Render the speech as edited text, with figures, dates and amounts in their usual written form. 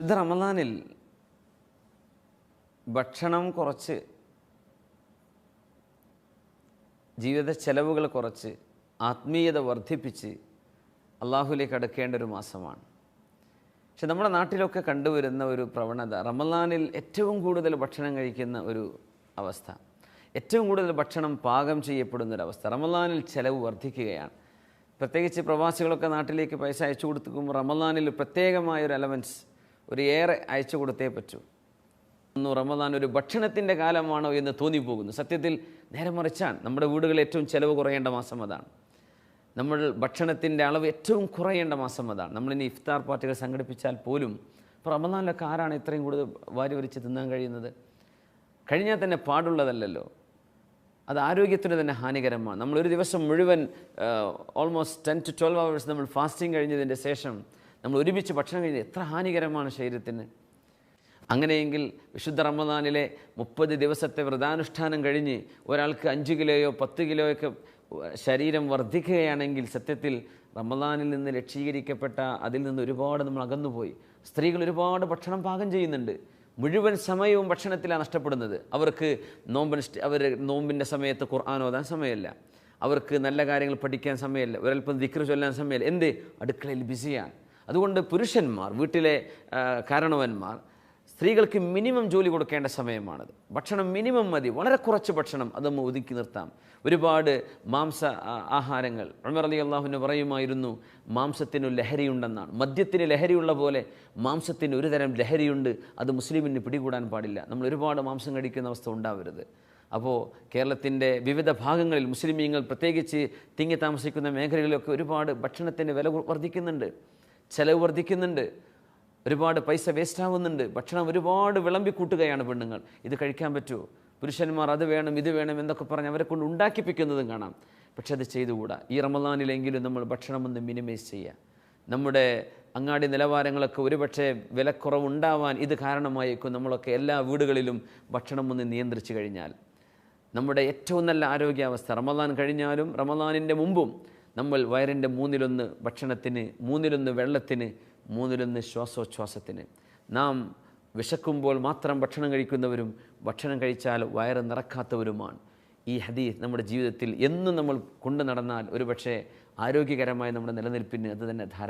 ഇത് റമദാനിൽ ഭക്ഷണം കുറച്ച്, ജീവിത ചെലവുകൾ കുറച്ച്, ആത്മീയത വർദ്ധിപ്പിച്ച് അള്ളാഹുലേക്ക് അടുക്കേണ്ട ഒരു മാസമാണ്. പക്ഷെ നമ്മുടെ നാട്ടിലൊക്കെ കണ്ടുവരുന്ന ഒരു പ്രവണത, റമദാനിൽ ഏറ്റവും കൂടുതൽ ഭക്ഷണം കഴിക്കുന്ന ഒരു അവസ്ഥ, ഏറ്റവും കൂടുതൽ ഭക്ഷണം പാകം ചെയ്യപ്പെടുന്നൊരവസ്ഥ, റമദാനിൽ ചെലവ് വർദ്ധിക്കുകയാണ്. പ്രത്യേകിച്ച് പ്രവാസികളൊക്കെ നാട്ടിലേക്ക് പൈസ അയച്ചു കൊടുക്കുമ്പോൾ റമദാനിൽ പ്രത്യേകമായൊരു അലവൻസ്, ഒരു ഏറെ അയച്ചു കൊടുത്തേ പറ്റൂ. റമദാൻ ഒരു ഭക്ഷണത്തിൻ്റെ കാലമാണോ എന്ന് തോന്നിപ്പോകുന്നു. സത്യത്തിൽ നേരെ മറിച്ചാണ്. നമ്മുടെ വീടുകളിൽ ഏറ്റവും ചിലവ് കുറയേണ്ട മാസം അതാണ്. നമ്മൾ ഭക്ഷണത്തിൻ്റെ അളവ് ഏറ്റവും കുറയേണ്ട മാസം അതാണ്. നമ്മളിനി ഇഫ്താർ പാർട്ടികൾ സംഘടിപ്പിച്ചാൽ പോലും ഇപ്പോൾ റമദാനിലൊക്കെ ആരാണ് ഇത്രയും കൂടുതൽ വാരി വരിച്ച് തിന്നാൻ കഴിയുന്നത്? കഴിഞ്ഞാൽ തന്നെ പാടുള്ളതല്ലല്ലോ. അത് ആരോഗ്യത്തിന് തന്നെ ഹാനികരമാണ്. നമ്മളൊരു ദിവസം മുഴുവൻ ഓൾമോസ്റ്റ് 10 to 12 hours നമ്മൾ ഫാസ്റ്റിംഗ് കഴിഞ്ഞതിൻ്റെ ശേഷം നമ്മൾ ഒരുമിച്ച് ഭക്ഷണം കഴിഞ്ഞത് എത്ര ഹാനികരമാണ് ശരീരത്തിന്. അങ്ങനെയെങ്കിൽ വിശുദ്ധ റമദാനിലെ 30 ദിവസത്തെ വ്രതാനുഷ്ഠാനം കഴിഞ്ഞ് ഒരാൾക്ക് 5 കിലോയോ 10 കിലോയൊക്കെ ശരീരം വർദ്ധിക്കുകയാണെങ്കിൽ സത്യത്തിൽ റമദാനിൽ നിന്ന് രക്ഷീകരിക്കപ്പെട്ട അതിൽ നിന്ന് ഒരുപാട് നമ്മൾ അകന്നുപോയി. സ്ത്രീകൾ ഒരുപാട് ഭക്ഷണം പാകം ചെയ്യുന്നുണ്ട്. മുഴുവൻ സമയവും ഭക്ഷണത്തിലാണ് നഷ്ടപ്പെടുന്നത്. അവർക്ക് നോമ്പിൻ്റെ സമയത്ത് ഖുർആൻ ഓതാൻ സമയമില്ല, അവർക്ക് നല്ല കാര്യങ്ങൾ പഠിക്കാൻ സമയമില്ല, ഒരൽപ്പം ദിക്ർ ചൊല്ലാൻ സമയമില്ല. എന്ത്? അടുക്കളയിൽ ബിസിയാണ്. അതുകൊണ്ട് പുരുഷന്മാർ, വീട്ടിലെ കാരണവന്മാർ, സ്ത്രീകൾക്ക് മിനിമം ജോലി കൊടുക്കേണ്ട സമയമാണത്. ഭക്ഷണം മിനിമം മതി, വളരെ കുറച്ച് ഭക്ഷണം അത് നമ്മൾ ഒതുക്കി നിർത്താം. ഒരുപാട് മാംസ ആഹാരങ്ങൾ, ഉമർ റളിയല്ലാഹു അൻഹു പറയുമായിരുന്നു, മാംസത്തിന് ലഹരിയുണ്ടെന്നാണ്. മദ്യത്തിന് ലഹരിയുള്ള പോലെ മാംസത്തിന് ഒരു തരം ലഹരിയുണ്ട്, അത് മുസ്ലിമിന് പിടികൂടാൻ പാടില്ല. നമ്മൾ ഒരുപാട് മാംസം കഴിക്കുന്ന അവസ്ഥ ഉണ്ടാവരുത്. അപ്പോൾ കേരളത്തിൻ്റെ വിവിധ ഭാഗങ്ങളിൽ മുസ്ലിമീങ്ങൾ പ്രത്യേകിച്ച് തിങ്ങി താമസിക്കുന്ന മേഖലകളിലൊക്കെ ഒരുപാട് ഭക്ഷണത്തിൻ്റെ വില വർദ്ധിക്കുന്നുണ്ട്, ചെലവ് വർദ്ധിക്കുന്നുണ്ട്, ഒരുപാട് പൈസ വേസ്റ്റ് ആവുന്നുണ്ട്. ഭക്ഷണം ഒരുപാട് വിളമ്പിക്കൂട്ടുകയാണ് പെണ്ണുങ്ങൾ. ഇത് കഴിക്കാൻ പറ്റുമോ? പുരുഷന്മാർ അത് വേണം ഇത് വേണം എന്നൊക്കെ പറഞ്ഞ് അവരെ കൊണ്ട് ഉണ്ടാക്കിപ്പിക്കുന്നതും കാണാം. പക്ഷെ അത് ചെയ്തുകൂടാ. ഈ റമദാനിലെങ്കിലും നമ്മൾ ഭക്ഷണം ഒന്ന് മിനിമൈസ് ചെയ്യുക. നമ്മുടെ അങ്ങാടി നിലവാരങ്ങളൊക്കെ ഒരുപക്ഷെ വിലക്കുറവുണ്ടാവാൻ ഇത് കാരണമായേക്കും. നമ്മളൊക്കെ എല്ലാ വീടുകളിലും ഭക്ഷണം ഒന്ന് നിയന്ത്രിച്ചു കഴിഞ്ഞാൽ നമ്മുടെ ഏറ്റവും നല്ല ആരോഗ്യാവസ്ഥ, റമദാൻ കഴിഞ്ഞാലും റമദാനിൻ്റെ മുമ്പും നമ്മൾ വയറിൻ്റെ 1/3 ഭക്ഷണത്തിന്, 1/3 വെള്ളത്തിന്, 1/3 ശ്വാസോച്ഛ്വാസത്തിന്. നാം വിശക്കുമ്പോൾ മാത്രം ഭക്ഷണം കഴിക്കുന്നവരും ഭക്ഷണം കഴിച്ചാൽ വയറ് നിറക്കാത്തവരുമാണ്. ഈ ഹദീസ് നമ്മുടെ ജീവിതത്തിൽ എന്നും നമ്മൾ കൊണ്ടു നടന്നാൽ ഒരുപക്ഷെ ആരോഗ്യകരമായ നമ്മുടെ നിലനിൽപ്പിന് അത് തന്നെ ധാരാളം.